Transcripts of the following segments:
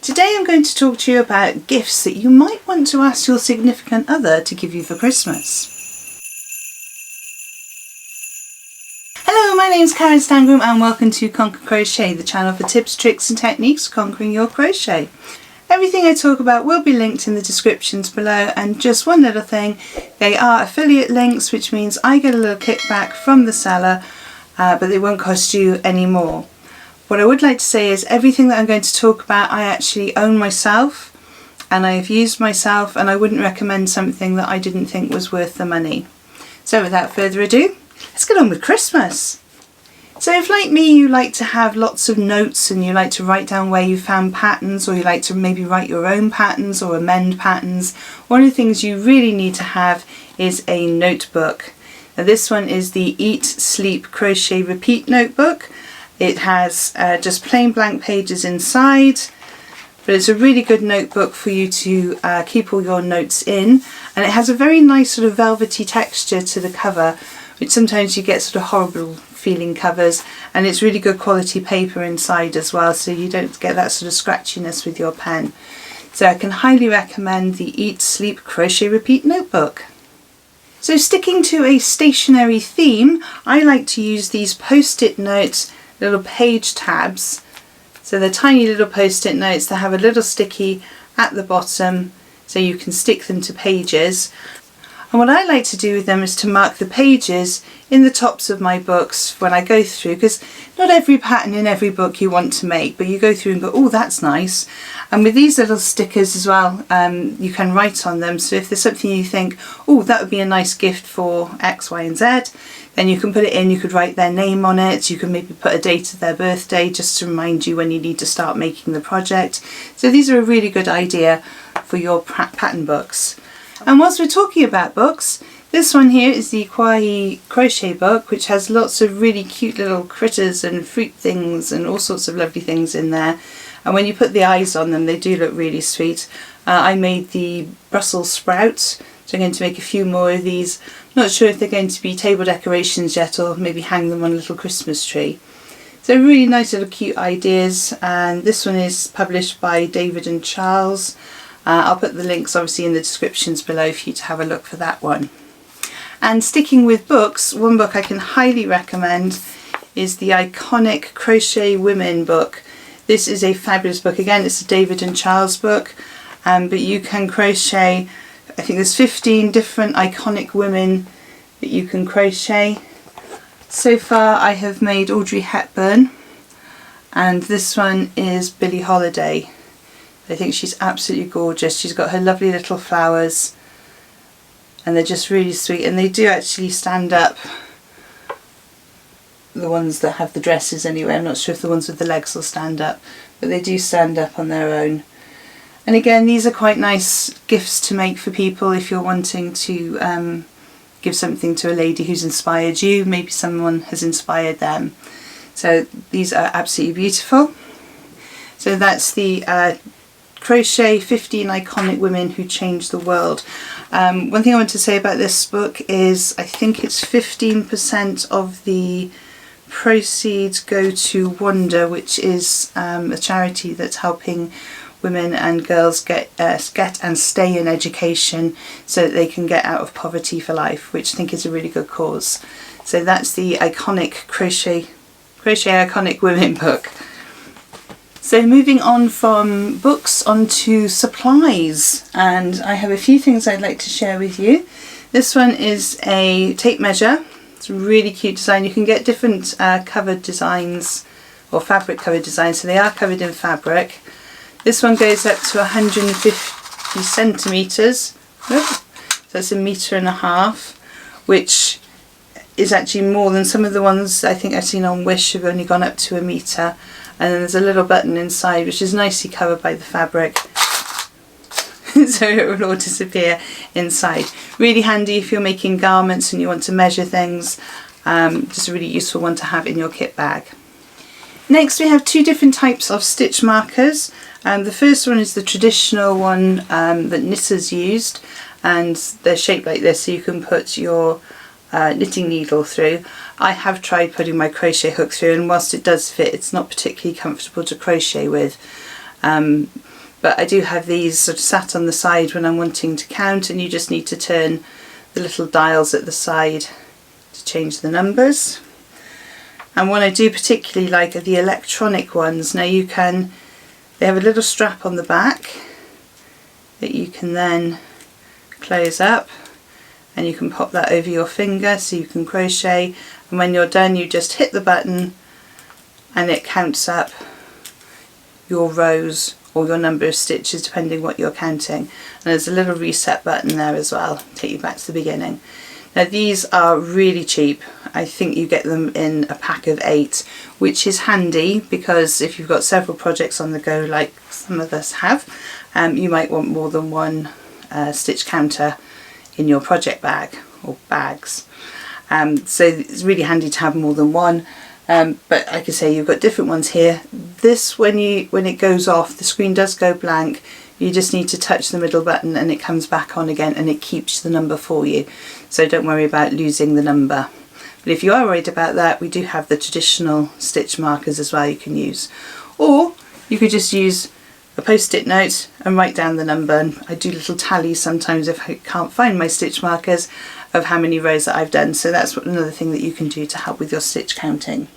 Today I'm going to talk to you about gifts that you might want to ask your significant other to give you for Christmas. Hello, my name's Karen Stangram and welcome to Conquer Crochet, the channel for tips, tricks and techniques conquering your crochet. Everything I talk about will be linked in the descriptions below, and just one little thing, they are affiliate links, which means I get a little kickback from the seller, but they won't cost you any more. What I would like to say is everything that I'm going to talk about I actually own myself and I have used myself, and I wouldn't recommend something that I didn't think was worth the money. So without further ado, let's get on with Christmas. So if, like me, you like to have lots of notes and you like to write down where you found patterns, or you like to maybe write your own patterns or amend patterns, one of the things you really need to have is a notebook. Now this one is the Eat, Sleep, Crochet, Repeat notebook. It has just plain blank pages inside, but it's a really good notebook for you to keep all your notes in, and it has a very nice sort of velvety texture to the cover, which sometimes you get sort of horrible feeling covers, and it's really good quality paper inside as well, so you don't get that sort of scratchiness with your pen. So I can highly recommend the Eat, Sleep, Crochet, Repeat notebook. So sticking to a stationery theme, I like to use these post-it notes, little page tabs. So they're tiny little post-it notes that have a little sticky at the bottom so you can stick them to pages. And what I like to do with them is to mark the pages in the tops of my books when I go through, because not every pattern in every book you want to make, but you go through and go, oh, that's nice. And with these little stickers as well, you can write on them. So if there's something you think, oh, that would be a nice gift for X, Y and Z, then you can put it in. You could write their name on it. You can maybe put a date of their birthday just to remind you when you need to start making the project. So these are a really good idea for your pattern books. And whilst we're talking about books, this one here is the Kawaii crochet book, which has lots of really cute little critters and fruit things and all sorts of lovely things in there. And when you put the eyes on them, they do look really sweet. I made the Brussels sprouts, so I'm going to make a few more of these. I'm not sure if they're going to be table decorations yet, or maybe hang them on a little Christmas tree. So really nice little cute ideas, and this one is published by David and Charles. I'll put the links obviously in the descriptions below for you to have a look for that one. And sticking with books, one book I can highly recommend is the iconic Crochet Women book. This is a fabulous book. Again, it's a David and Charles book, but you can crochet, I think there's 15 different iconic women that you can crochet. So far I have made Audrey Hepburn, and this one is Billie Holiday. I think she's absolutely gorgeous. She's got her lovely little flowers and they're just really sweet, and they do actually stand up, the ones that have the dresses anyway. I'm not sure if the ones with the legs will stand up, but they do stand up on their own. And again, these are quite nice gifts to make for people if you're wanting to give something to a lady who's inspired you. Maybe someone has inspired them. So these are absolutely beautiful. So that's the Crochet 15 Iconic Women Who Changed the World. One thing I want to say about this book is I think it's 15% of the proceeds go to Wonder, which is a charity that's helping women and girls get and stay in education so that they can get out of poverty for life, which I think is a really good cause. So that's the iconic Crochet Iconic Women book. So moving on from books onto supplies, and I have a few things I'd like to share with you. This one is a tape measure. It's a really cute design. You can get different covered designs or fabric covered designs, so they are covered in fabric. This one goes up to 150 centimetres, so that's 1.5 meters, which is actually more than some of the ones I think I've seen on Wish have only gone up to 1 metre. And then there's a little button inside which is nicely covered by the fabric so it will all disappear inside. Really handy if you're making garments and you want to measure things. Just a really useful one to have in your kit bag. Next we have two different types of stitch markers. The first one is the traditional one that knitters used, and they're shaped like this so you can put your knitting needle through. I have tried putting my crochet hook through, and whilst it does fit, it's not particularly comfortable to crochet with. but I do have these sort of sat on the side when I'm wanting to count, and you just need to turn the little dials at the side to change the numbers. And what I do particularly like are the electronic ones. Now they have a little strap on the back that you can then close up, and you can pop that over your finger so you can crochet, and when you're done you just hit the button and it counts up your rows or your number of stitches depending what you're counting. And there's a little reset button there as well, take you back to the beginning. Now these are really cheap. I think you get them in a pack of 8, which is handy because if you've got several projects on the go like some of us have, you might want more than one stitch counter in your project bag or bags. So it's really handy to have more than one. But like I say, you've got different ones here. This, when it goes off, the screen does go blank. You just need to touch the middle button and it comes back on again, and it keeps the number for you. So don't worry about losing the number. But if you are worried about that, we do have the traditional stitch markers as well you can use. Or you could just use a post-it note and write down the number. And I do little tallies sometimes if I can't find my stitch markers of how many rows that I've done. So that's another thing that you can do to help with your stitch counting.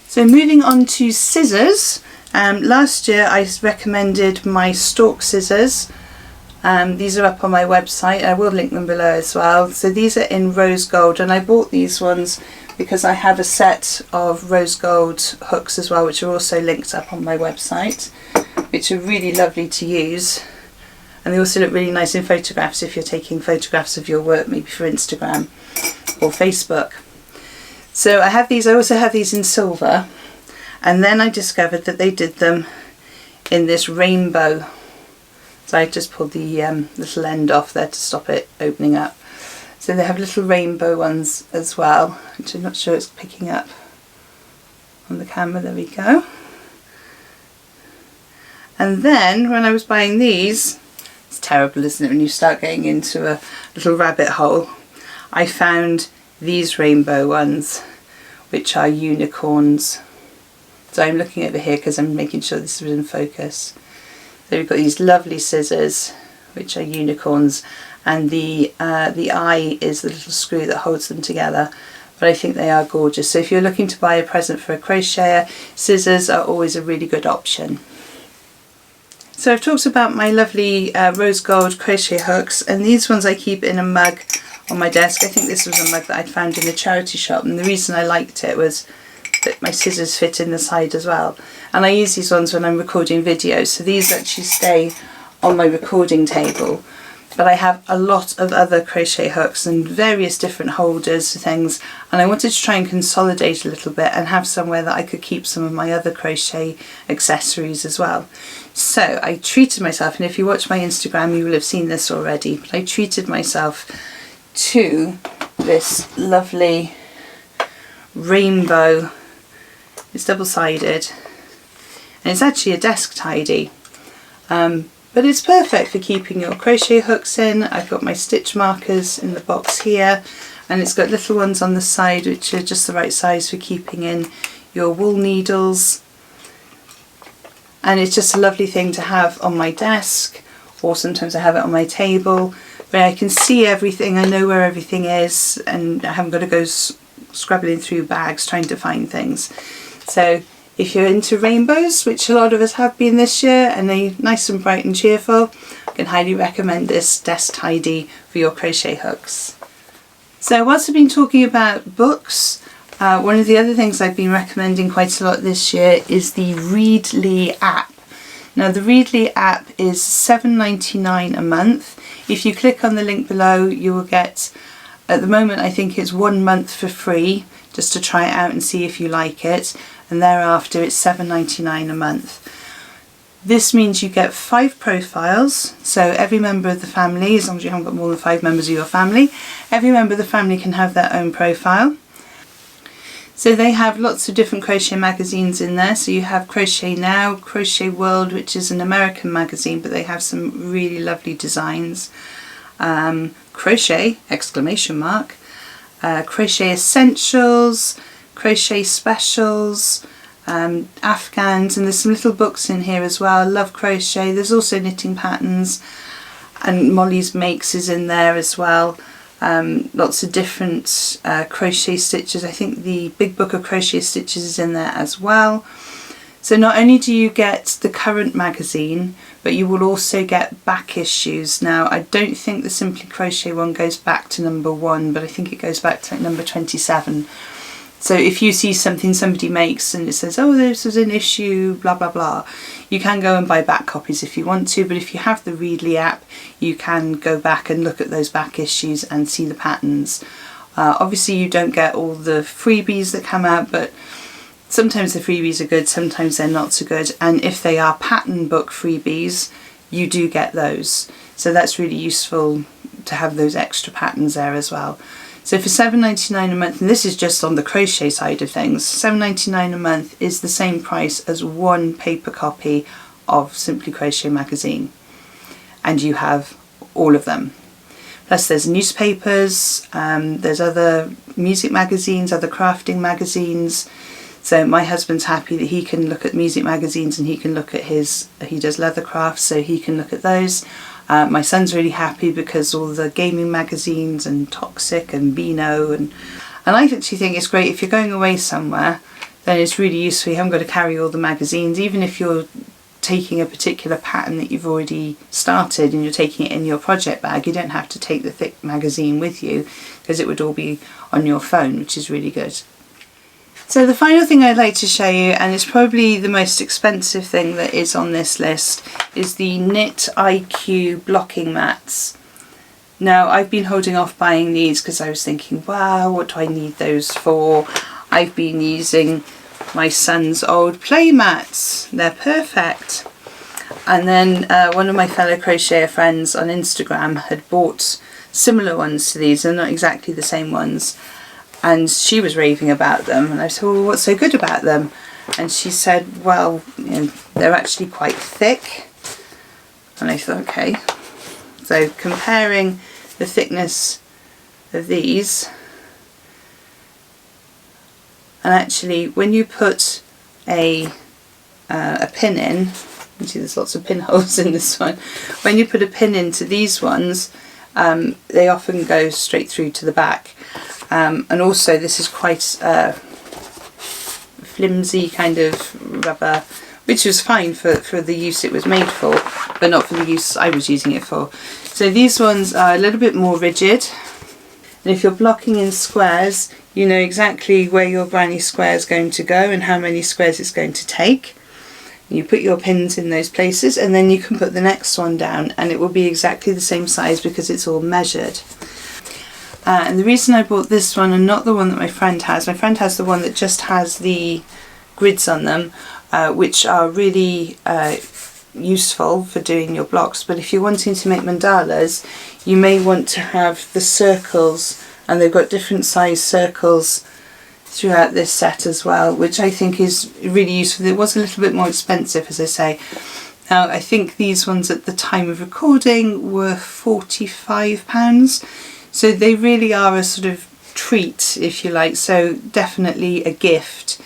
So moving on to scissors. Last year I recommended my stalk scissors. These are up on my website. I will link them below as well. So these are in rose gold, and I bought these ones because I have a set of rose gold hooks as well, which are also linked up on my website, which are really lovely to use. And they also look really nice in photographs if you're taking photographs of your work, maybe for Instagram or Facebook. So I have these. I also have these in silver, and then I discovered that they did them in this rainbow. So I just pulled the little end off there to stop it opening up. So they have little rainbow ones as well, which I'm not sure it's picking up on the camera. There we go. And then when I was buying these, it's terrible, isn't it, when you start getting into a little rabbit hole, I found these rainbow ones, which are unicorns. So I'm looking over here because I'm making sure this is in focus. So we've got these lovely scissors, which are unicorns, and the eye is the little screw that holds them together. But I think they are gorgeous. So if you're looking to buy a present for a crocheter, scissors are always a really good option. So I've talked about my lovely rose gold crochet hooks, and these ones I keep in a mug on my desk. I think this was a mug that I'd found in a charity shop, and the reason I liked it was that my scissors fit in the side as well. And I use these ones when I'm recording videos, so these actually stay on my recording table. But I have a lot of other crochet hooks and various different holders for things, and I wanted to try and consolidate a little bit and have somewhere that I could keep some of my other crochet accessories as well. So I treated myself, and if you watch my Instagram you will have seen this already, but I treated myself to this lovely rainbow. It's double-sided and it's actually a desk tidy, but it's perfect for keeping your crochet hooks in. I've got my stitch markers in the box here, and it's got little ones on the side which are just the right size for keeping in your wool needles, and it's just a lovely thing to have on my desk, or sometimes I have it on my table where I can see everything. I know where everything is, and I haven't got to go scrabbling through bags trying to find things. So if you're into rainbows, which a lot of us have been this year, and they're nice and bright and cheerful, I can highly recommend this desk tidy for your crochet hooks. So whilst I've been talking about books, one of the other things I've been recommending quite a lot this year is the Readly app. Now the Readly app is $7.99 a month. If you click on the link below, you will get, at the moment I think it's 1 month for free, just to try it out and see if you like it, and thereafter it's $7.99 a month. This means you get 5 profiles, so every member of the family, as long as you haven't got more than 5 members of your family, every member of the family can have their own profile. So they have lots of different crochet magazines in there. So you have Crochet Now, Crochet World, which is an American magazine, but they have some really lovely designs. Crochet, exclamation mark, Crochet Essentials, Crochet Specials, afghans, and there's some little books in here as well. I love crochet. There's also knitting patterns, and Molly's Makes is in there as well. Lots of different crochet stitches. I think the Big Book of Crochet Stitches is in there as well. So not only do you get the current magazine, but you will also get back issues. Now, I don't think the Simply Crochet one goes back to number 1, but I think it goes back to like number 27. So if you see something somebody makes and it says, oh, this was an issue, blah, blah, blah, you can go and buy back copies if you want to. But if you have the Readly app, you can go back and look at those back issues and see the patterns. Obviously, you don't get all the freebies that come out, but sometimes the freebies are good, sometimes they're not so good. And if they are pattern book freebies, you do get those. So that's really useful to have those extra patterns there as well. So for $7.99 a month, and this is just on the crochet side of things, $7.99 a month is the same price as one paper copy of Simply Crochet magazine. And you have all of them. Plus there's newspapers, there's other music magazines, other crafting magazines. So my husband's happy that he can look at music magazines and he can look at he does leather crafts, so he can look at those. My son's really happy because all the gaming magazines and Toxic and Beano, and I actually think it's great if you're going away somewhere, then it's really useful. You haven't got to carry all the magazines, even if you're taking a particular pattern that you've already started and you're taking it in your project bag. You don't have to take the thick magazine with you because it would all be on your phone, which is really good. So the final thing I'd like to show you, and it's probably the most expensive thing that is on this list, is the Knit IQ blocking mats. Now, I've been holding off buying these because I was thinking, wow, what do I need those for? I've been using my son's old play mats. They're perfect. And then one of my fellow crocheter friends on Instagram had bought similar ones to these. They're not exactly the same ones. And she was raving about them, and I said, well, what's so good about them? And she said, well, they're actually quite thick. And I thought, okay. So comparing the thickness of these, and actually when you put a pin in, you see there's lots of pinholes in this one, when you put a pin into these ones, they often go straight through to the back. And also this is quite flimsy kind of rubber, which was fine for the use it was made for, but not for the use I was using it for. So these ones are a little bit more rigid, and if you're blocking in squares, you know exactly where your granny square is going to go and how many squares it's going to take. You put your pins in those places, and then you can put the next one down and it will be exactly the same size because it's all measured. And the reason I bought this one and not the one that my friend has the one that just has the grids on them, which are really useful for doing your blocks. But if you're wanting to make mandalas, you may want to have the circles, and they've got different size circles throughout this set as well, which I think is really useful. It was a little bit more expensive, as I say. Now I think these ones at the time of recording were £45. So they really are a sort of treat, if you like, so definitely a gift.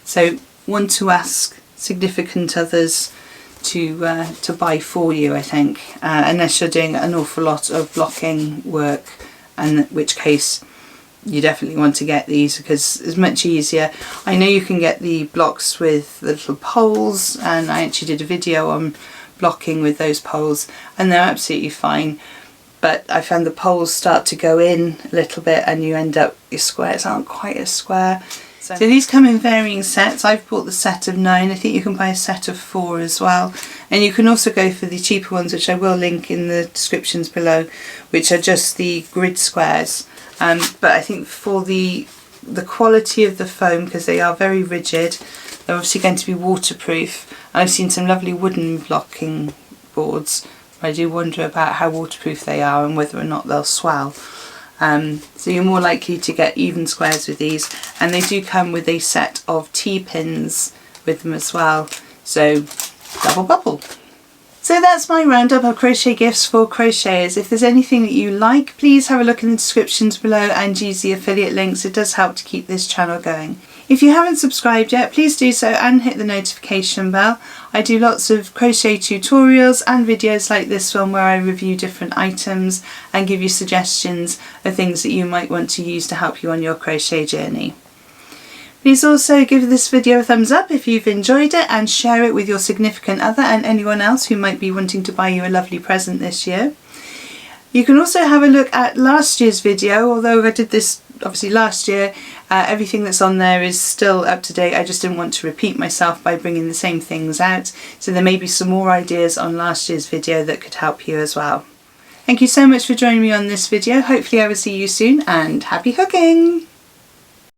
So one to ask significant others to buy for you, I think, unless you're doing an awful lot of blocking work, in which case you definitely want to get these because it's much easier. I know you can get the blocks with the little poles, and I actually did a video on blocking with those poles, and they're absolutely fine. But I found the poles start to go in a little bit and you end up, your squares aren't quite as square. So these come in varying sets. I've bought the set of 9. I think you can buy a set of 4 as well. And you can also go for the cheaper ones, which I will link in the descriptions below, which are just the grid squares. But I think for the quality of the foam, because they are very rigid, they're obviously going to be waterproof. I've seen some lovely wooden blocking boards. I do wonder about how waterproof they are and whether or not they'll swell. So you're more likely to get even squares with these, and they do come with a set of T-pins with them as well, so double bubble. So that's my roundup of crochet gifts for crocheters. If there's anything that you like, please have a look in the descriptions below and use the affiliate links. It does help to keep this channel going. If you haven't subscribed yet, please do so and hit the notification bell. I do lots of crochet tutorials and videos like this one where I review different items and give you suggestions of things that you might want to use to help you on your crochet journey. Please also give this video a thumbs up if you've enjoyed it, and share it with your significant other and anyone else who might be wanting to buy you a lovely present this year. You can also have a look at last year's video. Although I did this obviously last year, everything that's on there is still up to date. I just didn't want to repeat myself by bringing the same things out, so there may be some more ideas on last year's video that could help you as well. Thank you so much for joining me on this video. Hopefully I will see you soon, and happy hooking!